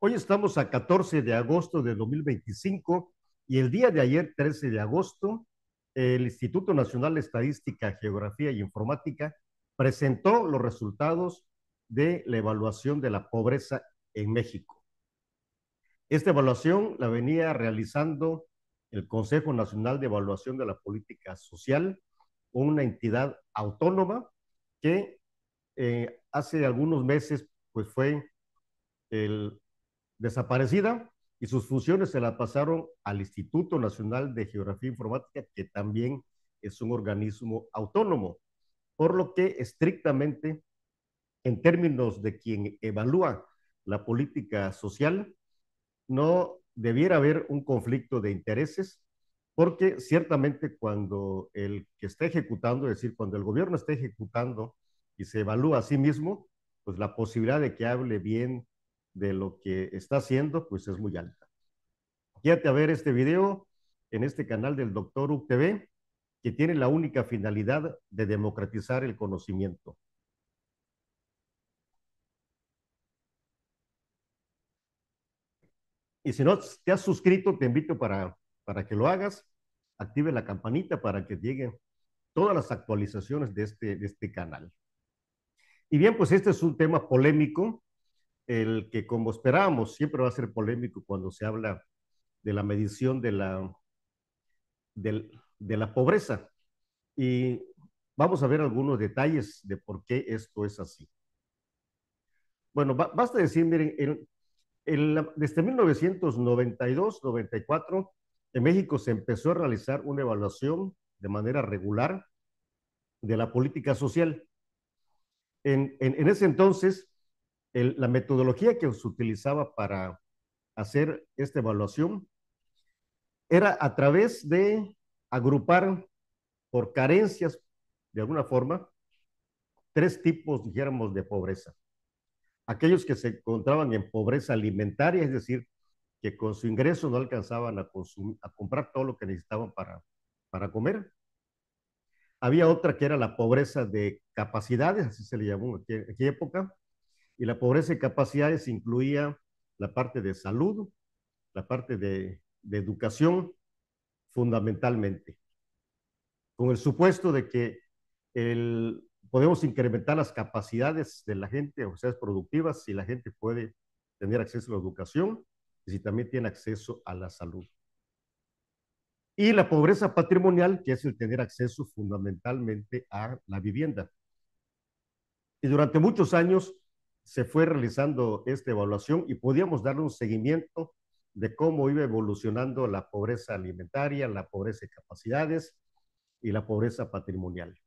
Hoy estamos a 14 de agosto de 2025 y el día de ayer, 13 de agosto, el Instituto Nacional de Estadística, Geografía y Informática presentó los resultados de la evaluación de la pobreza en México. Esta evaluación la venía realizando el Consejo Nacional de Evaluación de la Política Social, una entidad autónoma que hace algunos meses pues fue el desaparecida y sus funciones se la pasaron al Instituto Nacional de Geografía e Informática, que también es un organismo autónomo, por lo que estrictamente, en términos de quien evalúa la política social, no debiera haber un conflicto de intereses, porque ciertamente cuando el que está ejecutando, es decir, cuando el gobierno está ejecutando y se evalúa a sí mismo, pues la posibilidad de que hable bien de lo que está haciendo, pues es muy alta. Quédate a ver este video en este canal del Doctor UTV, que tiene la única finalidad de democratizar el conocimiento. Y si no te has suscrito, te invito para que lo hagas, active la campanita para que lleguen todas las actualizaciones de este canal. Y bien, pues este es un tema polémico, el que como esperábamos siempre va a ser polémico cuando se habla de la medición de la pobreza. Y vamos a ver algunos detalles de por qué esto es así. Bueno, basta decir, miren, desde 1992-94, en México se empezó a realizar una evaluación de manera regular de la política social. En ese entonces, la metodología que se utilizaba para hacer esta evaluación era a través de agrupar por carencias, de alguna forma, tres tipos, dijéramos, de pobreza. Aquellos que se encontraban en pobreza alimentaria, es decir, que con su ingreso no alcanzaban a comprar todo lo que necesitaban para comer. Había otra que era la pobreza de capacidades, así se le llamó en aquella época, y la pobreza de capacidades incluía la parte de salud, la parte de educación, fundamentalmente, con el supuesto de que podemos incrementar las capacidades de la gente, o sea, productivas, si la gente puede tener acceso a la educación y si también tiene acceso a la salud. Y la pobreza patrimonial, que es el tener acceso fundamentalmente a la vivienda. Y durante muchos años se fue realizando esta evaluación y podíamos darle un seguimiento de cómo iba evolucionando la pobreza alimentaria, la pobreza de capacidades y la pobreza patrimonial.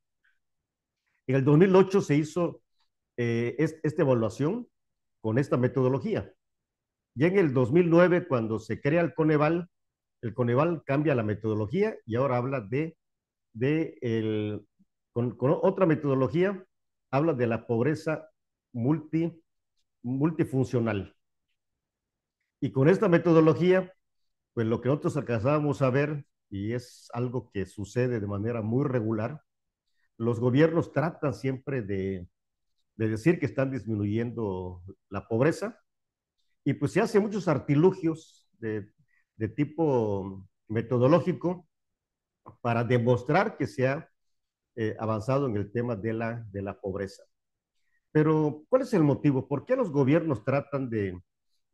En el 2008 se hizo esta evaluación con esta metodología. Ya en el 2009, cuando se crea el Coneval cambia la metodología y ahora habla con otra metodología, habla de la pobreza multifuncional. Y con esta metodología, pues lo que nosotros alcanzábamos a ver, y es algo que sucede de manera muy regular, los gobiernos tratan siempre de decir que están disminuyendo la pobreza, y pues se hacen muchos artilugios de tipo metodológico para demostrar que se ha avanzado en el tema de la pobreza. Pero, ¿cuál es el motivo? ¿Por qué los gobiernos tratan de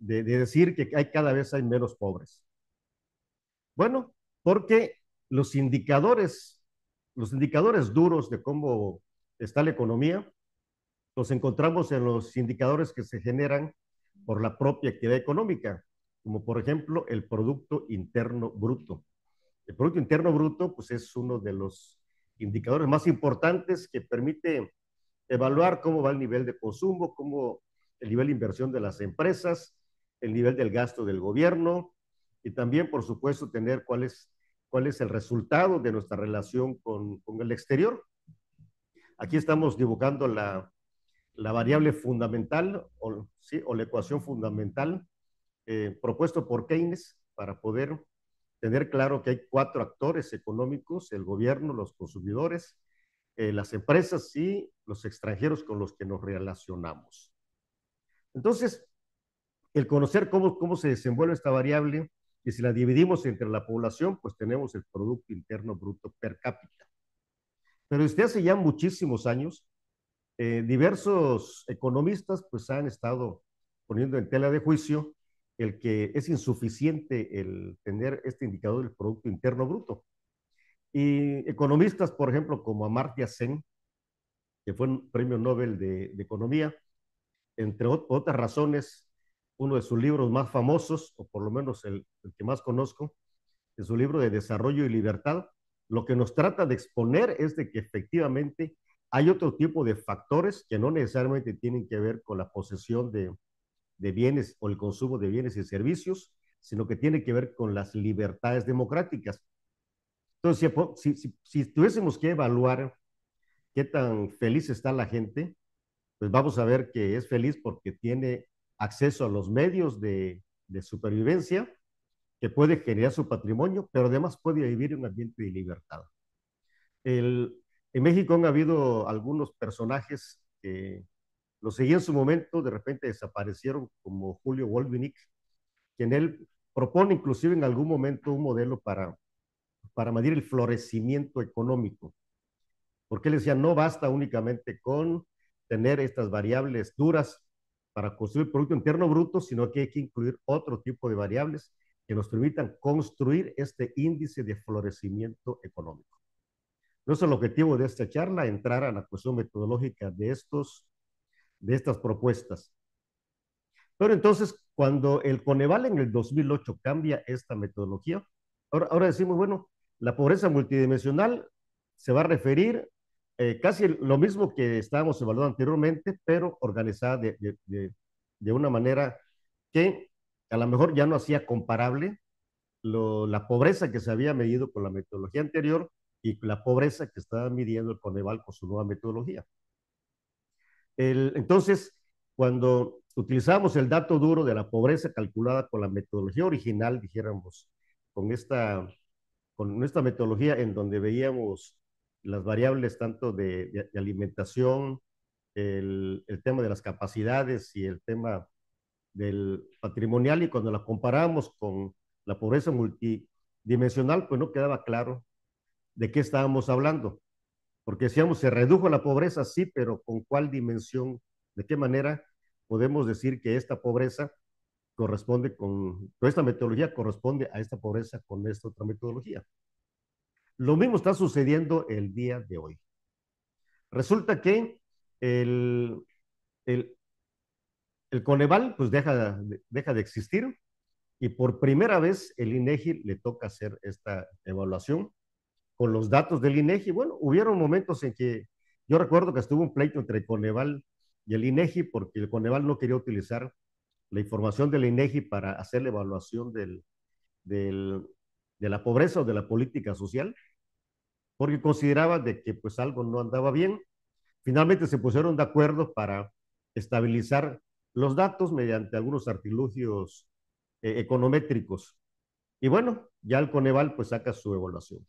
decir que cada vez hay menos pobres? Bueno, porque los indicadores duros de cómo está la economía, los encontramos en los indicadores que se generan por la propia actividad económica, como por ejemplo el Producto Interno Bruto. El Producto Interno Bruto, pues es uno de los indicadores más importantes que permite evaluar cómo va el nivel de consumo, cómo el nivel de inversión de las empresas, el nivel del gasto del gobierno y también, por supuesto, tener cuál es el resultado de nuestra relación con el exterior. Aquí estamos dibujando la variable fundamental ¿sí? O la ecuación fundamental propuesto por Keynes para poder tener claro que hay cuatro actores económicos: el gobierno, los consumidores, las empresas y los extranjeros con los que nos relacionamos. Entonces, el conocer cómo se desenvuelve esta variable y si la dividimos entre la población, pues tenemos el Producto Interno Bruto per cápita. Pero desde hace ya muchísimos años, diversos economistas pues han estado poniendo en tela de juicio el que es insuficiente el tener este indicador del Producto Interno Bruto. Y economistas, por ejemplo, como Amartya Sen, que fue un premio Nobel de Economía, entre otras razones, uno de sus libros más famosos, o por lo menos el que más conozco, es su libro de Desarrollo y Libertad, lo que nos trata de exponer es de que efectivamente hay otro tipo de factores que no necesariamente tienen que ver con la posesión de bienes o el consumo de bienes y servicios, sino que tiene que ver con las libertades democráticas. Entonces, si tuviésemos que evaluar qué tan feliz está la gente, pues vamos a ver que es feliz porque tiene acceso a los medios de supervivencia, que puede generar su patrimonio, pero además puede vivir en un ambiente de libertad. El, en México han habido algunos personajes que los seguí en su momento, de repente desaparecieron, como Julio Wolvinick, quien él propone inclusive en algún momento un modelo para medir el florecimiento económico, porque él decía, no basta únicamente con tener estas variables duras para construir el Producto Interno Bruto, sino que hay que incluir otro tipo de variables que nos permitan construir este índice de florecimiento económico. No es el objetivo de esta charla, entrar a la cuestión metodológica de estas propuestas. Pero entonces, cuando el Coneval en el 2008 cambia esta metodología, ahora decimos, bueno, la pobreza multidimensional se va a referir casi lo mismo que estábamos evaluando anteriormente, pero organizada de una manera que a lo mejor ya no hacía comparable la pobreza que se había medido con la metodología anterior y la pobreza que estaba midiendo el Coneval con su nueva metodología. Entonces, cuando utilizamos el dato duro de la pobreza calculada con la metodología original, dijéramos, con esta, con esta metodología en donde veíamos las variables tanto de alimentación, el tema de las capacidades y el tema del patrimonial, y cuando la comparamos con la pobreza multidimensional, pues no quedaba claro de qué estábamos hablando. Porque decíamos, se redujo la pobreza, sí, pero ¿con cuál dimensión? ¿De qué manera podemos decir que esta pobreza corresponde con esta metodología, corresponde a esta pobreza con esta otra metodología? Lo mismo está sucediendo el día de hoy. Resulta que el, el, el Coneval pues deja de existir y por primera vez el INEGI le toca hacer esta evaluación con los datos del INEGI. Bueno, hubieron momentos en que yo recuerdo que estuvo un pleito entre Coneval y el INEGI porque el Coneval no quería utilizar la información del INEGI para hacer la evaluación del, de la pobreza o de la política social, porque consideraba de que pues algo no andaba bien. Finalmente se pusieron de acuerdo para estabilizar los datos mediante algunos artilugios econométricos. Y bueno, ya el Coneval pues saca su evaluación.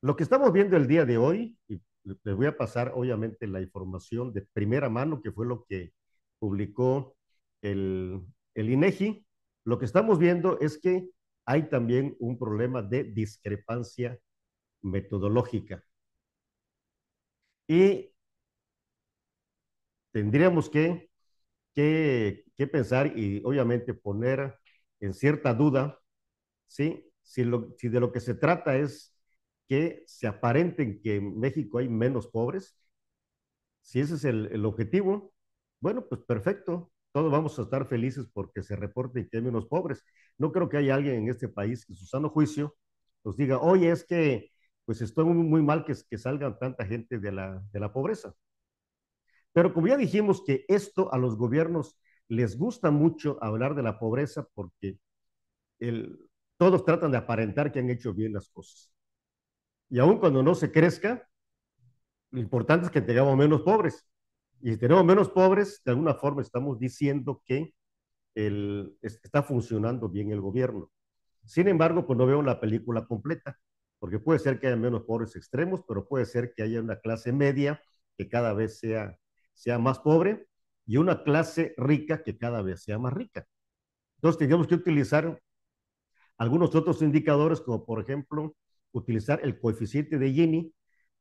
Lo que estamos viendo el día de hoy, y les voy a pasar obviamente la información de primera mano, que fue lo que publicó el INEGI, lo que estamos viendo es que hay también un problema de discrepancia metodológica. Y tendríamos que pensar y obviamente poner en cierta duda, ¿sí? Si de lo que se trata es que se aparenten que en México hay menos pobres, si ese es el objetivo, bueno, pues perfecto, todos vamos a estar felices porque se reporte que hay menos pobres. No creo que haya alguien en este país que su sano juicio nos diga, oye, es que pues estoy muy mal que salgan tanta gente de la pobreza. Pero como ya dijimos que esto a los gobiernos les gusta mucho hablar de la pobreza porque el, todos tratan de aparentar que han hecho bien las cosas. Y aun cuando no se crezca, lo importante es que tengamos menos pobres. Y si tenemos menos pobres, de alguna forma estamos diciendo que está funcionando bien el gobierno. Sin embargo, pues no veo la película completa, porque puede ser que haya menos pobres extremos, pero puede ser que haya una clase media que cada vez sea más pobre y una clase rica que cada vez sea más rica. Entonces teníamos que utilizar algunos otros indicadores, como por ejemplo, utilizar el coeficiente de Gini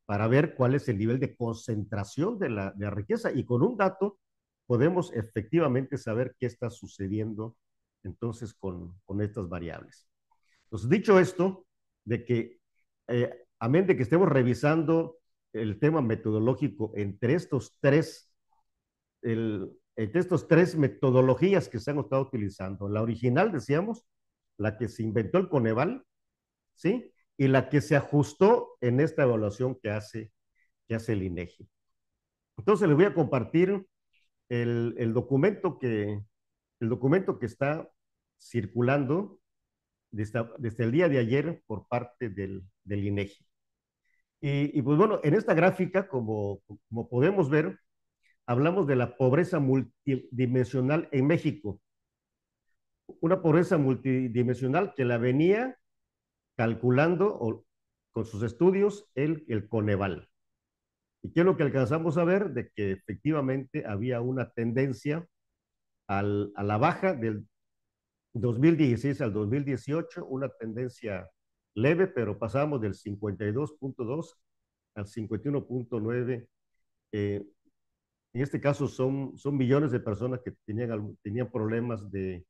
para ver cuál es el nivel de concentración de la riqueza. Y con un dato podemos efectivamente saber qué está sucediendo entonces con estas variables. Entonces, dicho esto, de que amén de que estemos revisando el tema metodológico entre estos tres metodologías que se han estado utilizando, la original, decíamos, la que se inventó el Coneval, ¿sí? Y la que se ajustó en esta evaluación que hace el INEGI. Entonces les voy a compartir el documento que está circulando desde el día de ayer por parte del INEGI. Y pues bueno, en esta gráfica, como podemos ver, hablamos de la pobreza multidimensional en México. Una pobreza multidimensional que la venía calculando con sus estudios el Coneval. ¿Y qué es lo que alcanzamos a ver? De que efectivamente había una tendencia a la baja del 2016 al 2018, una tendencia leve, pero pasamos del 52.2 al 51.9. En este caso son millones de personas que tenían problemas de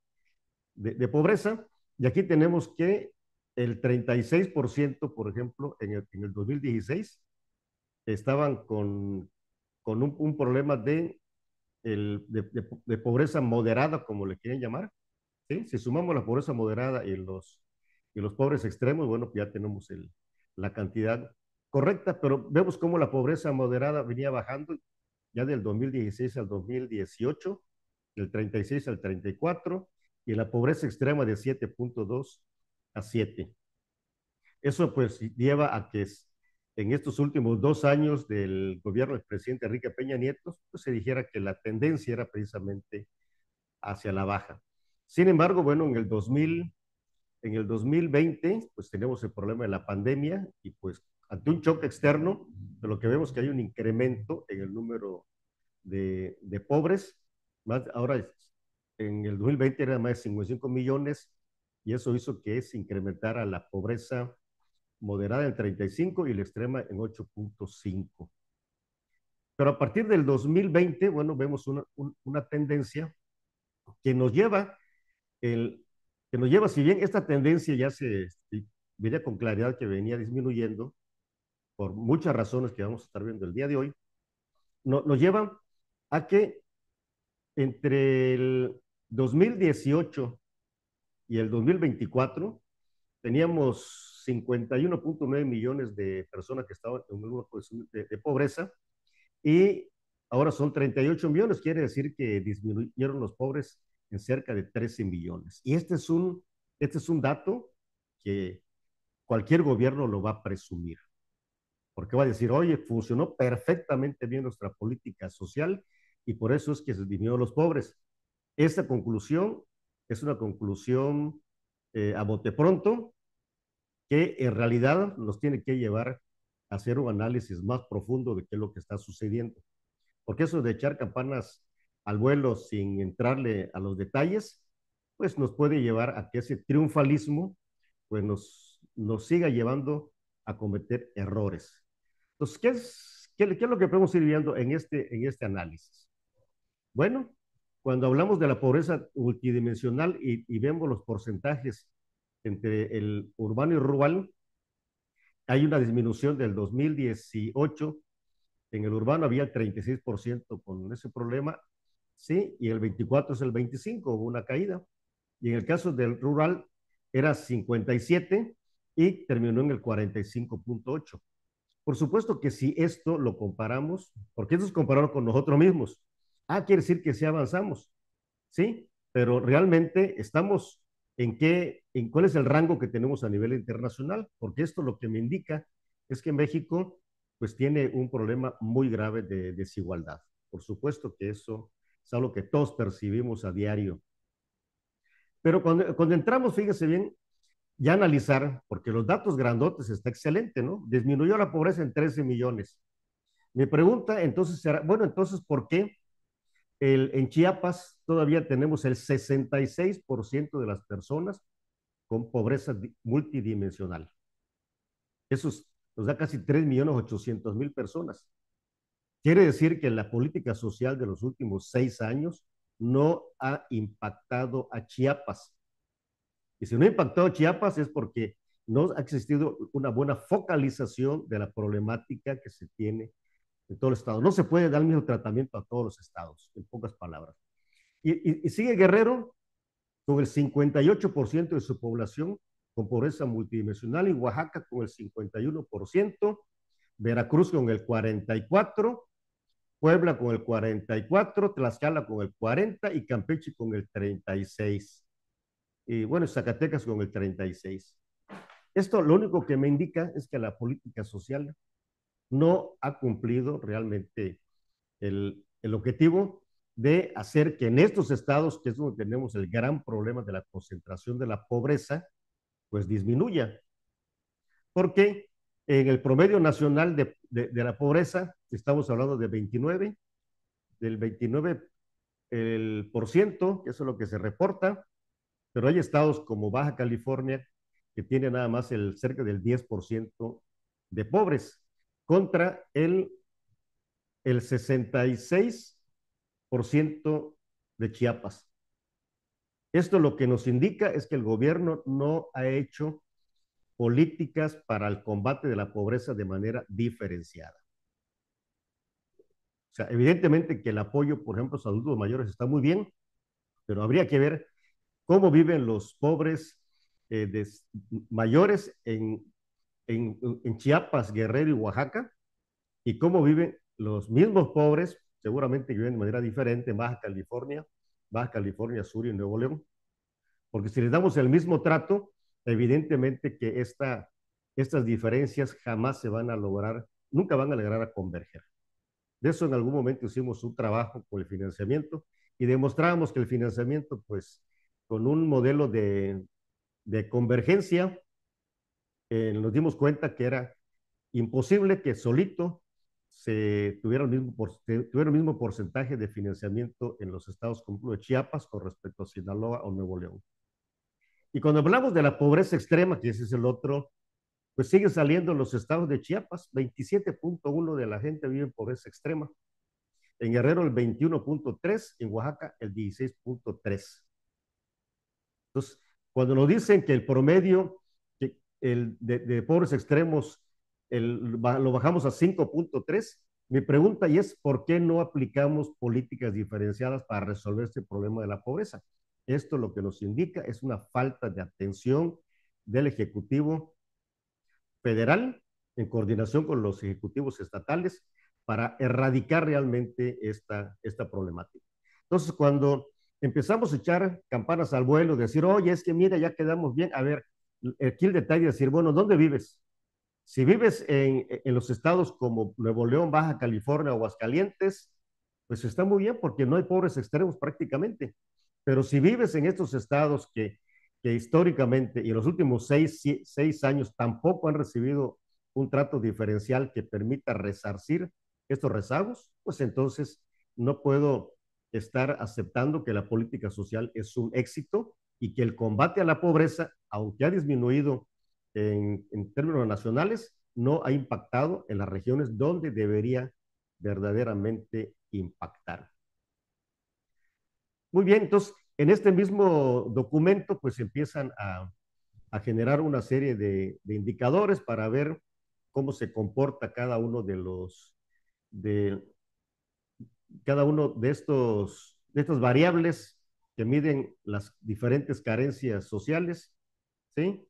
pobreza. Y aquí tenemos que el 36%, por ejemplo, en el 2016, estaban con un problema de pobreza moderada, como le quieren llamar. ¿Sí? Si sumamos la pobreza moderada y los pobres extremos, bueno, pues ya tenemos la cantidad correcta, pero vemos cómo la pobreza moderada venía bajando ya del 2016 al 2018, del 36 al 34, y la pobreza extrema de 7.2 a 7. Eso pues lleva a que en estos últimos 2 años del gobierno del presidente Enrique Peña Nieto, pues se dijera que la tendencia era precisamente hacia la baja. Sin embargo, bueno, en el 2020, pues tenemos el problema de la pandemia y pues ante un choque externo, de lo que vemos es que hay un incremento en el número de pobres. Ahora, en el 2020 era más de 55 millones y eso hizo que se incrementara la pobreza moderada en 35 y la extrema en 8.5. Pero a partir del 2020, bueno, vemos una tendencia que nos lleva, si bien esta tendencia ya se veía con claridad que venía disminuyendo, por muchas razones que vamos a estar viendo el día de hoy, nos lleva a que entre el 2018 y el 2024 teníamos 51.9 millones de personas que estaban en una posición de pobreza y ahora son 38 millones, quiere decir que disminuyeron los pobres en cerca de 13 millones. Y este es un dato que cualquier gobierno lo va a presumir, porque va a decir, oye, funcionó perfectamente bien nuestra política social y por eso es que se disminuyeron los pobres. Esta conclusión es una conclusión a bote pronto que en realidad nos tiene que llevar a hacer un análisis más profundo de qué es lo que está sucediendo. Porque eso de echar campanas al vuelo sin entrarle a los detalles, pues nos puede llevar a que ese triunfalismo pues nos siga llevando a cometer errores. Entonces, ¿qué es lo que podemos ir viendo en este análisis? Bueno, cuando hablamos de la pobreza multidimensional y vemos los porcentajes entre el urbano y rural, hay una disminución del 2018. En el urbano había el 36% con ese problema, sí, y el 24 es el 25%, hubo una caída. Y en el caso del rural era 57 y terminó en el 45.8. Por supuesto que si esto lo comparamos, porque esto es comparado con nosotros mismos, quiere decir que sí avanzamos, ¿sí? Pero realmente estamos en cuál es el rango que tenemos a nivel internacional, porque esto lo que me indica es que México pues tiene un problema muy grave de desigualdad. Por supuesto que eso es algo que todos percibimos a diario. Pero cuando entramos, fíjese bien, ya analizar, porque los datos grandotes está excelente, ¿no? Disminuyó la pobreza en 13 millones. Mi pregunta entonces será, bueno, entonces, ¿por qué En Chiapas todavía tenemos el 66% de las personas con pobreza multidimensional. Eso nos da casi 3.800.000 personas. Quiere decir que la política social de los últimos 6 años no ha impactado a Chiapas. Y si no ha impactado a Chiapas es porque no ha existido una buena focalización de la problemática que se tiene en todo el estado. No se puede dar el mismo tratamiento a todos los estados, en pocas palabras. Y sigue Guerrero con el 58% de su población con pobreza multidimensional, y Oaxaca con el 51%, Veracruz con el 44%, Puebla con el 44%, Tlaxcala con el 40% y Campeche con el 36%. Y bueno, Zacatecas con el 36%. Esto lo único que me indica es que la política social no ha cumplido realmente el objetivo de hacer que en estos estados, que es donde tenemos el gran problema de la concentración de la pobreza, pues disminuya. Porque en el promedio nacional de la pobreza, estamos hablando de 29, del 29 por ciento, que eso es lo que se reporta, pero hay estados como Baja California que tiene nada más cerca del 10% de pobres, contra el 66% de Chiapas. Esto lo que nos indica es que el gobierno no ha hecho políticas para el combate de la pobreza de manera diferenciada. O sea, evidentemente que el apoyo, por ejemplo, a los adultos mayores está muy bien, pero habría que ver cómo viven los pobres mayores en Chiapas, Guerrero y Oaxaca, y cómo viven los mismos pobres, seguramente que viven de manera diferente en Baja California Sur y Nuevo León. Porque si les damos el mismo trato, evidentemente que estas diferencias jamás se van a lograr, nunca van a lograr a converger. De eso en algún momento hicimos un trabajo con el financiamiento y demostramos que el financiamiento, pues, con un modelo de convergencia, nos dimos cuenta que era imposible que solito tuviera el mismo porcentaje de financiamiento en los estados como de Chiapas con respecto a Sinaloa o Nuevo León. Y cuando hablamos de la pobreza extrema, que ese es el otro, pues sigue saliendo en los estados de Chiapas, 27.1 de la gente vive en pobreza extrema. En Guerrero el 21.3, en Oaxaca el 16.3. Entonces, cuando nos dicen que el promedio de pobres extremos lo bajamos a 5.3, mi pregunta y es, ¿por qué no aplicamos políticas diferenciadas para resolver este problema de la pobreza? Esto lo que nos indica es una falta de atención del Ejecutivo Federal en coordinación con los ejecutivos estatales para erradicar realmente esta problemática. Entonces, cuando empezamos a echar campanas al vuelo, decir, oye, es que mira, ya quedamos bien, a ver, aquí el detalle es decir, bueno, ¿dónde vives? Si vives en los estados como Nuevo León, Baja California o Aguascalientes, pues está muy bien porque no hay pobres extremos prácticamente. Pero si vives en estos estados que históricamente y en los últimos 6 años tampoco han recibido un trato diferencial que permita resarcir estos rezagos, pues entonces no puedo estar aceptando que la política social es un éxito y que el combate a la pobreza, aunque ha disminuido en términos nacionales, no ha impactado en las regiones donde debería verdaderamente impactar. Muy bien, entonces en este mismo documento pues empiezan a generar una serie de indicadores para ver cómo se comporta de cada uno de estas variables que miden las diferentes carencias sociales, ¿sí?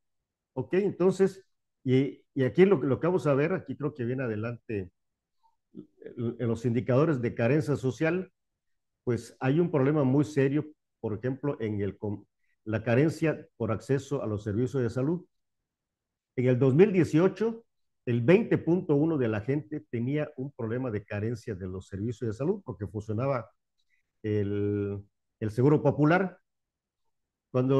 Ok, entonces, y aquí lo que vamos a ver, aquí creo que viene adelante en los indicadores de carencia social, pues hay un problema muy serio, por ejemplo, la carencia por acceso a los servicios de salud. En el 2018, el 20.1 de la gente tenía un problema de carencia de los servicios de salud porque funcionaba el Seguro Popular. En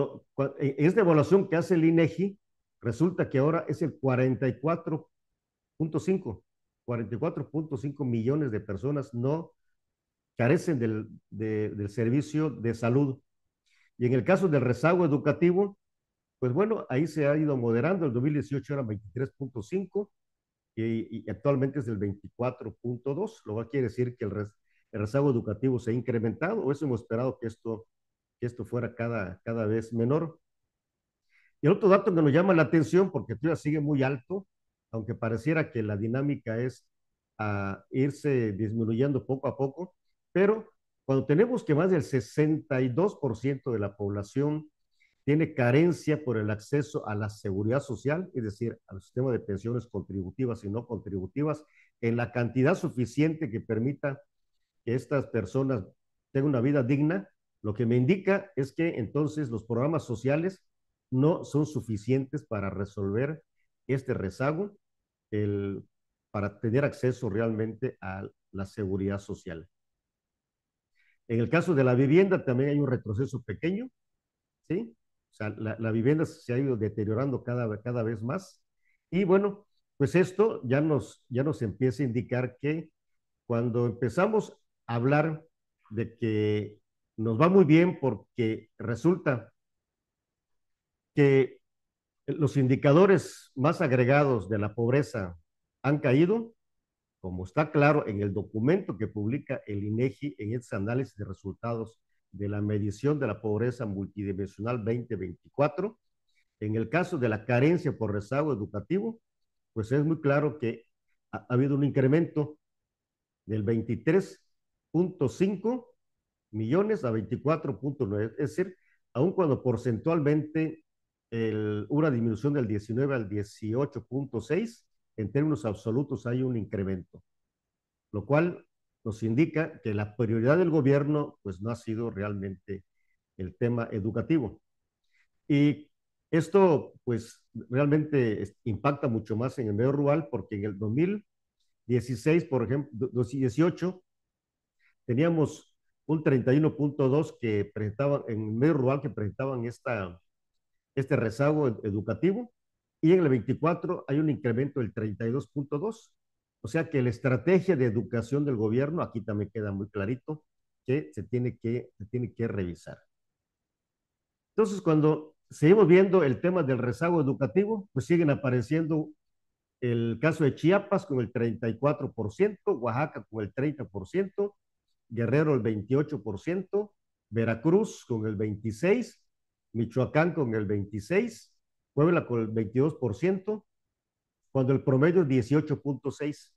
esta evaluación que hace el INEGI, resulta que ahora es el 44.5 millones de personas no carecen del servicio de salud. Y en el caso del rezago educativo, pues bueno, ahí se ha ido moderando. El 2018 era 23.5 y actualmente es del 24.2, lo cual quiere decir que el rezago educativo se ha incrementado, o eso hemos esperado que esto fuera cada vez menor. Y el otro dato que nos llama la atención, porque todavía sigue muy alto, aunque pareciera que la dinámica es a irse disminuyendo poco a poco, pero cuando tenemos que más del 62% de la población tiene carencia por el acceso a la seguridad social, es decir, al sistema de pensiones contributivas y no contributivas, en la cantidad suficiente que permita que estas personas tengan una vida digna, lo que me indica es que entonces los programas sociales no son suficientes para resolver este rezago, el, para tener acceso realmente a la seguridad social. En el caso de la vivienda también hay un retroceso pequeño, ¿sí? O sea, la vivienda se ha ido deteriorando cada vez más. Y bueno, pues esto ya nos empieza a indicar que cuando empezamos a hablar de que nos va muy bien porque resulta que los indicadores más agregados de la pobreza han caído, como está claro en el documento que publica el INEGI en ese análisis de resultados de la medición de la pobreza multidimensional 2024. En el caso de la carencia por rezago educativo, pues es muy claro que ha habido un incremento del 23.5 millones a 24.9, es decir, aun cuando porcentualmente una disminución del 19 al 18.6, en términos absolutos hay un incremento, lo cual nos indica que la prioridad del gobierno pues no ha sido realmente el tema educativo. Y esto pues realmente impacta mucho más en el medio rural porque en el 2016, por ejemplo, 2018, teníamos un 31.2 que presentaban en el medio rural que presentaban este rezago educativo y en el 24 hay un incremento del 32.2. O sea que la estrategia de educación del gobierno, aquí también queda muy clarito, que se tiene que revisar. Entonces, cuando seguimos viendo el tema del rezago educativo, pues siguen apareciendo el caso de Chiapas con el 34%, Oaxaca con el 30%, Guerrero el 28%, Veracruz con el 26%, Michoacán con el 26%, Puebla con el 22%, cuando el promedio es 18.6%.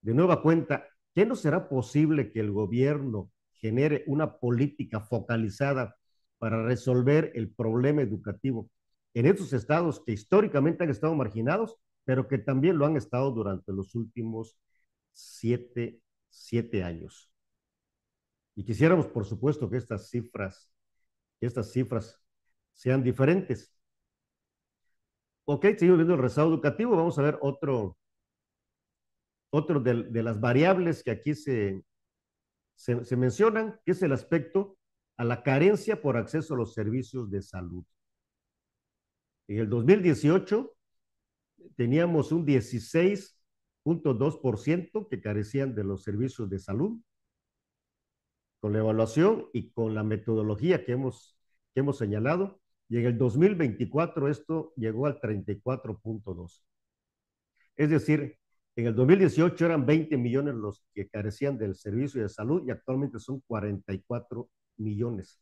De nueva cuenta, ¿qué no será posible que el gobierno genere una política focalizada para resolver el problema educativo en estos estados que históricamente han estado marginados, pero que también lo han estado durante los últimos siete años? Y quisiéramos, por supuesto, que estas cifras sean diferentes. Ok, seguimos viendo el rezago educativo. Vamos a ver otro de las variables que aquí se mencionan, que es el aspecto a la carencia por acceso a los servicios de salud. En el 2018 teníamos un 16.2% que carecían de los servicios de salud. Con la evaluación y con la metodología que hemos señalado, y en el 2024 esto llegó al 34.2. Es decir, en el 2018 eran 20 millones los que carecían del servicio de salud y actualmente son 44 millones.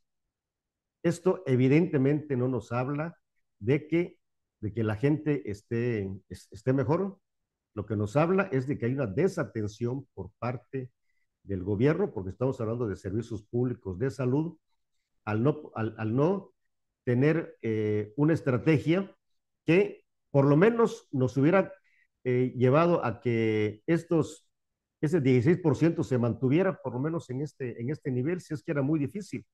Esto evidentemente no nos habla de que la gente esté mejor. Lo que nos habla es de que hay una desatención por parte del gobierno, porque estamos hablando de servicios públicos de salud, al no tener una estrategia que por lo menos nos hubiera llevado a que ese 16% se mantuviera por lo menos en este nivel, si es que era muy difícil.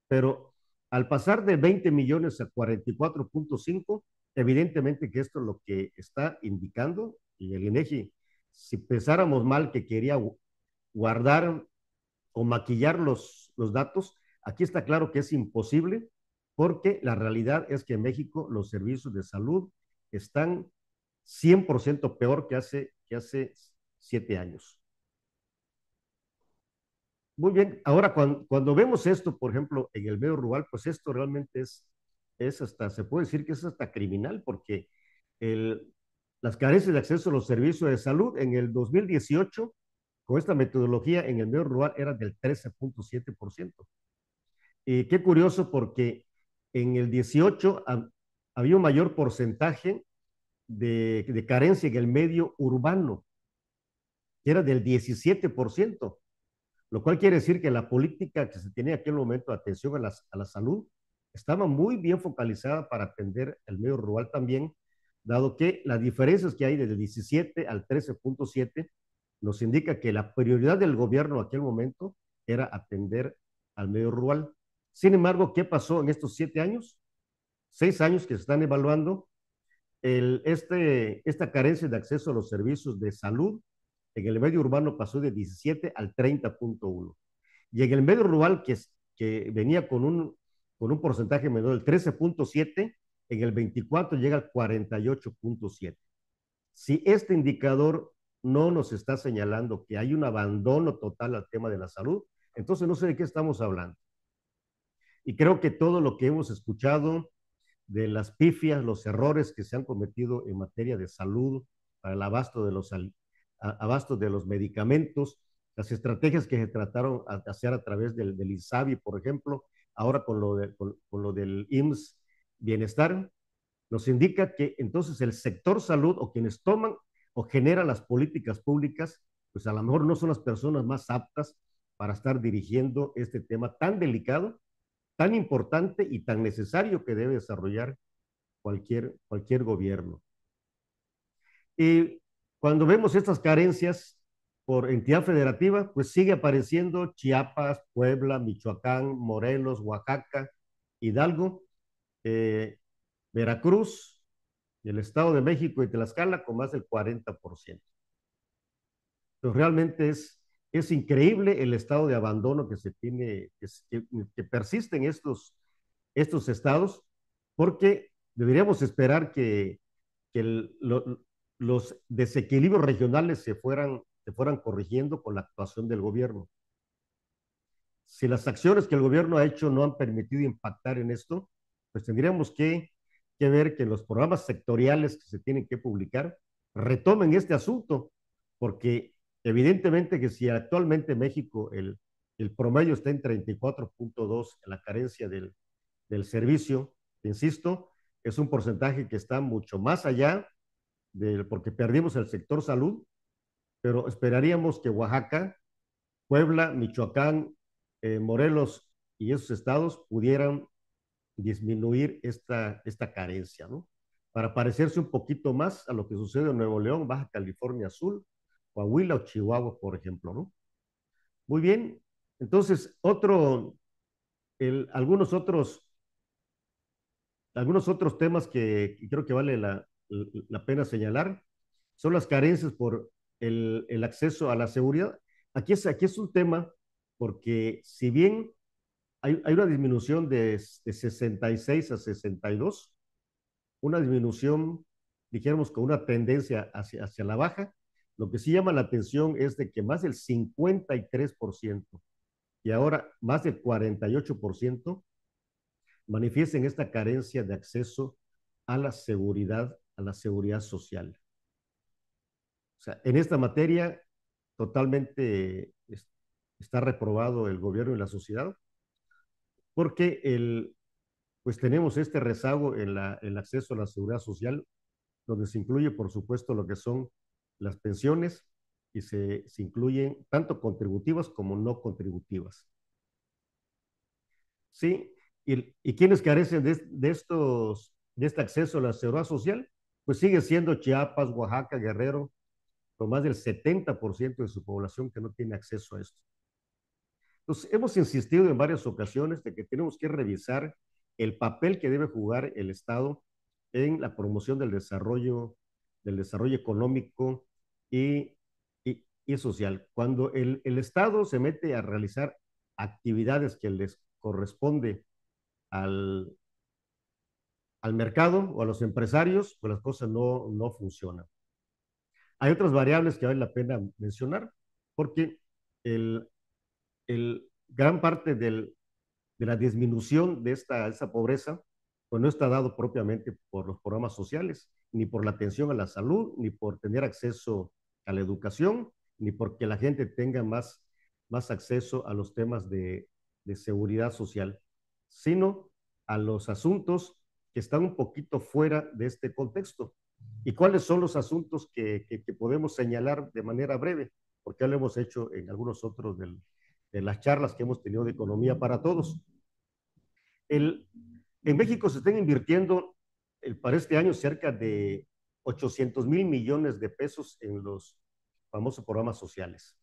Pero al pasar de 20 millones a 44.5, evidentemente que esto es lo que está indicando, y el INEGI, si pensáramos mal que quería guardar o maquillar los datos, aquí está claro que es imposible, porque la realidad es que en México los servicios de salud están 100% peor que hace 7 años. Muy bien, ahora cuando vemos esto, por ejemplo, en el medio rural, pues esto realmente es hasta, se puede decir que es hasta criminal, porque el, las carencias de acceso a los servicios de salud en el 2018, con esta metodología en el medio rural, era del 13.7%. Y qué curioso, porque en el 18 había un mayor porcentaje de carencia en el medio urbano, que era del 17%, lo cual quiere decir que la política que se tenía en aquel momento de atención a la salud estaba muy bien focalizada para atender el medio rural también, dado que las diferencias que hay desde el 17 al 13.7 nos indica que la prioridad del gobierno en aquel momento era atender al medio rural. Sin embargo, ¿qué pasó en estos 7 años? 6 años que se están evaluando, esta carencia de acceso a los servicios de salud en el medio urbano pasó de 17 al 30.1. Y en el medio rural, que venía con un porcentaje menor del 13.7, en el 24 llega al 48.7. Si este indicador no nos está señalando que hay un abandono total al tema de la salud, entonces no sé de qué estamos hablando. Y creo que todo lo que hemos escuchado de las pifias, los errores que se han cometido en materia de salud, para el abasto de los medicamentos, las estrategias que se trataron de hacer a través del INSABI, por ejemplo, ahora con lo del IMSS Bienestar, nos indica que entonces el sector salud o quienes toman o generan las políticas públicas, pues a lo mejor no son las personas más aptas para estar dirigiendo este tema tan delicado, tan importante y tan necesario que debe desarrollar cualquier gobierno. Y cuando vemos estas carencias por entidad federativa, pues sigue apareciendo Chiapas, Puebla, Michoacán, Morelos, Oaxaca, Hidalgo, eh, Veracruz, y el Estado de México y Tlaxcala con más del 40%. Entonces, realmente es increíble el estado de abandono que se tiene, que persiste en estos estados, porque deberíamos esperar que los desequilibrios regionales se fueran corrigiendo con la actuación del gobierno. Si las acciones que el gobierno ha hecho no han permitido impactar en esto, pues tendríamos que ver que los programas sectoriales que se tienen que publicar retomen este asunto, porque evidentemente que si actualmente México el promedio está en 34.2 en la carencia del servicio, insisto, es un porcentaje que está mucho más allá porque perdimos el sector salud, pero esperaríamos que Oaxaca, Puebla, Michoacán, Morelos y esos estados pudieran disminuir esta carencia, ¿no? Para parecerse un poquito más a lo que sucede en Nuevo León, Baja California Sur, Coahuila o Chihuahua, por ejemplo, ¿no? Muy bien, entonces algunos otros temas que creo que vale la pena señalar son las carencias por el acceso a la seguridad. Aquí es un tema porque si bien hay una disminución de 66 a 62, una disminución, dijéramos, con una tendencia hacia la baja. Lo que sí llama la atención es de que más del 53% y ahora más del 48% manifiesten esta carencia de acceso a la seguridad social. O sea, en esta materia totalmente está reprobado el gobierno y la sociedad, porque pues tenemos este rezago en el acceso a la seguridad social, donde se incluye, por supuesto, lo que son las pensiones y se incluyen tanto contributivas como no contributivas. ¿Sí? ¿Y quienes carecen de este acceso a la seguridad social? Pues sigue siendo Chiapas, Oaxaca, Guerrero, con más del 70% de su población que no tiene acceso a esto. Entonces, hemos insistido en varias ocasiones de que tenemos que revisar el papel que debe jugar el Estado en la promoción del desarrollo económico y social. Cuando el Estado se mete a realizar actividades que les corresponde al, al mercado o a los empresarios, pues las cosas no funcionan. Hay otras variables que vale la pena mencionar, porque el, gran parte de la disminución de esta pobreza, pues no está dado propiamente por los programas sociales, ni por la atención a la salud, ni por tener acceso a la educación, ni porque la gente tenga más acceso a los temas de seguridad social, sino a los asuntos que están un poquito fuera de este contexto. ¿Y cuáles son los asuntos que podemos señalar de manera breve? Porque ya lo hemos hecho en algunos otros de las charlas que hemos tenido de economía para todos. El, en México se están invirtiendo para este año cerca de 800,000 millones de pesos en los famosos programas sociales,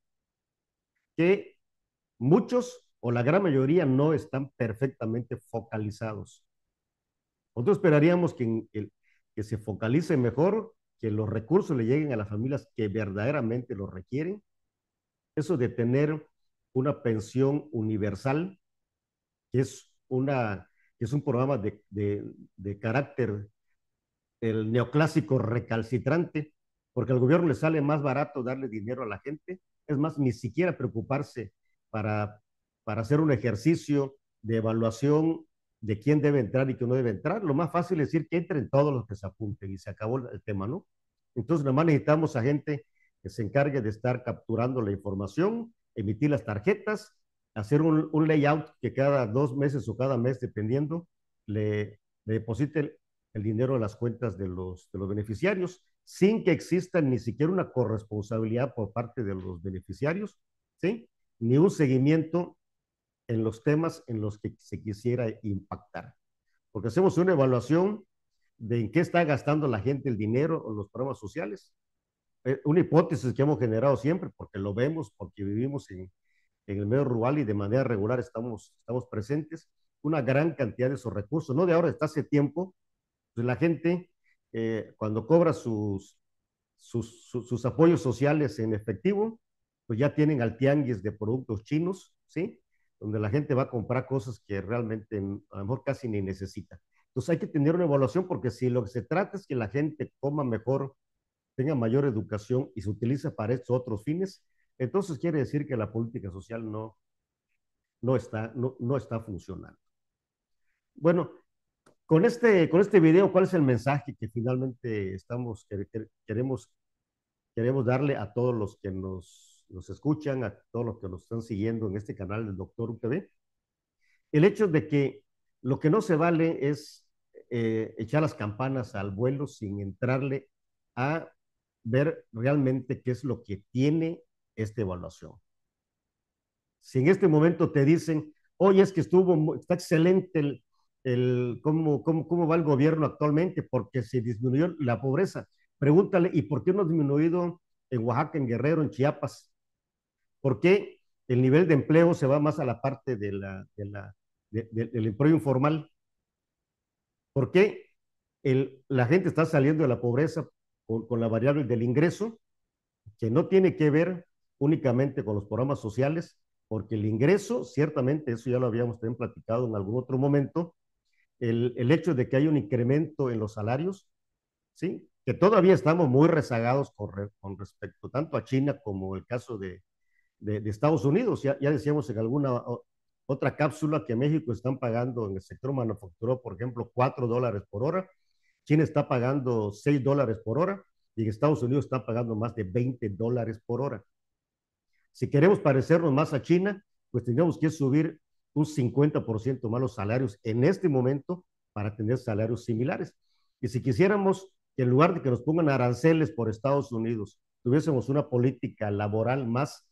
que muchos o la gran mayoría no están perfectamente focalizados. Nosotros esperaríamos que se focalice mejor, que los recursos le lleguen a las familias que verdaderamente lo requieren. Eso de tener una pensión universal, que es, que es un programa de carácter, el neoclásico recalcitrante, porque al gobierno le sale más barato darle dinero a la gente, es más, ni siquiera preocuparse para, para hacer un ejercicio de evaluación de quién debe entrar y quién no debe entrar. Lo más fácil es decir que entren todos los que se apunten y se acabó el tema, ¿no? Entonces, nada más necesitamos a gente que se encargue de estar capturando la información, emitir las tarjetas, hacer un layout que cada 2 meses o cada mes, dependiendo, le deposite el dinero en las cuentas de los beneficiarios, sin que exista ni siquiera una corresponsabilidad por parte de los beneficiarios, ¿sí? Ni un seguimiento en los temas en los que se quisiera impactar. Porque hacemos una evaluación de en qué está gastando la gente el dinero en los programas sociales. Una hipótesis que hemos generado siempre, porque lo vemos, porque vivimos en el medio rural y de manera regular estamos presentes, una gran cantidad de esos recursos, no de ahora, está hace tiempo, pues la gente, cuando cobra sus apoyos sociales en efectivo, pues ya tienen al tianguis de productos chinos, ¿sí? Donde la gente va a comprar cosas que realmente a lo mejor casi ni necesita. Entonces hay que tener una evaluación porque si lo que se trata es que la gente coma mejor, tenga mayor educación y se utiliza para estos otros fines, entonces quiere decir que la política social no está funcionando. Bueno, con este video, ¿cuál es el mensaje que finalmente queremos darle a todos los que nos escuchan, a todos los que nos están siguiendo en este canal del Doctor UTV? El hecho de que lo que no se vale es echar las campanas al vuelo sin entrarle a ver realmente qué es lo que tiene esta evaluación. Si en este momento te dicen, oye, es que está excelente cómo va el gobierno actualmente, porque se disminuyó la pobreza. Pregúntale, ¿y por qué no ha disminuido en Oaxaca, en Guerrero, en Chiapas? ¿Por qué el nivel de empleo se va más a la parte del empleo informal? ¿Por qué la gente está saliendo de la pobreza con la variable del ingreso, que no tiene que ver únicamente con los programas sociales, porque el ingreso, ciertamente, eso ya lo habíamos también platicado en algún otro momento, el hecho de que hay un incremento en los salarios, ¿sí? Que todavía estamos muy rezagados con respecto tanto a China como el caso de Estados Unidos. Ya decíamos en alguna otra cápsula que México están pagando en el sector manufacturero, por ejemplo, $4 por hora. China está pagando $6 por hora y en Estados Unidos está pagando más de $20 por hora. Si queremos parecernos más a China, pues tendríamos que subir un 50% más los salarios en este momento para tener salarios similares. Y si quisiéramos que en lugar de que nos pongan aranceles por Estados Unidos, tuviésemos una política laboral más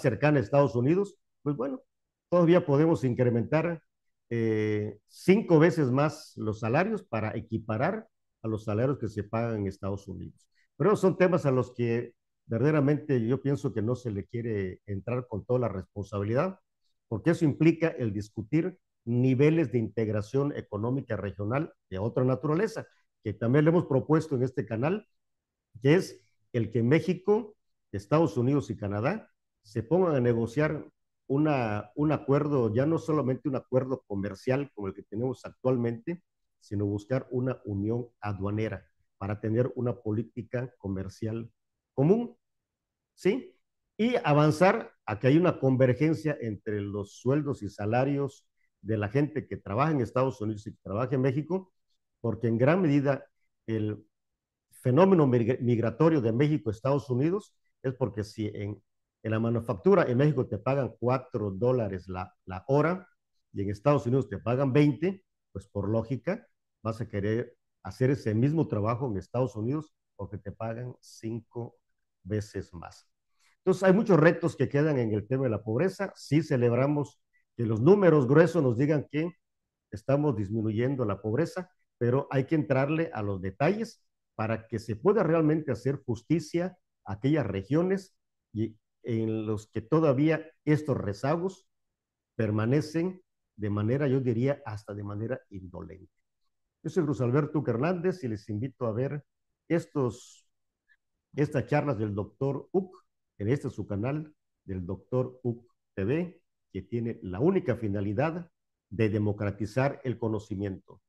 cercana a Estados Unidos, pues bueno, todavía podemos incrementar 5 veces más los salarios para equiparar a los salarios que se pagan en Estados Unidos. Pero son temas a los que verdaderamente yo pienso que no se le quiere entrar con toda la responsabilidad, porque eso implica el discutir niveles de integración económica regional de otra naturaleza, que también le hemos propuesto en este canal, que es el que México, Estados Unidos y Canadá se pongan a negociar un acuerdo, ya no solamente un acuerdo comercial como el que tenemos actualmente, sino buscar una unión aduanera para tener una política comercial común, ¿sí? Y avanzar a que hay una convergencia entre los sueldos y salarios de la gente que trabaja en Estados Unidos y que trabaja en México, porque en gran medida el fenómeno migratorio de México a Estados Unidos es porque si en la manufactura en México te pagan $4 la hora y en Estados Unidos te pagan 20, pues por lógica vas a querer hacer ese mismo trabajo en Estados Unidos porque te pagan 5 veces más. Entonces, hay muchos retos que quedan en el tema de la pobreza. Sí celebramos que los números gruesos nos digan que estamos disminuyendo la pobreza, pero hay que entrarle a los detalles para que se pueda realmente hacer justicia a aquellas regiones y en los que todavía estos rezagos permanecen de manera, yo diría, hasta de manera indolente. Yo soy Cruz Alberto Hernández y les invito a ver estas charlas del doctor Uc en este su canal del doctor Uc TV, que tiene la única finalidad de democratizar el conocimiento.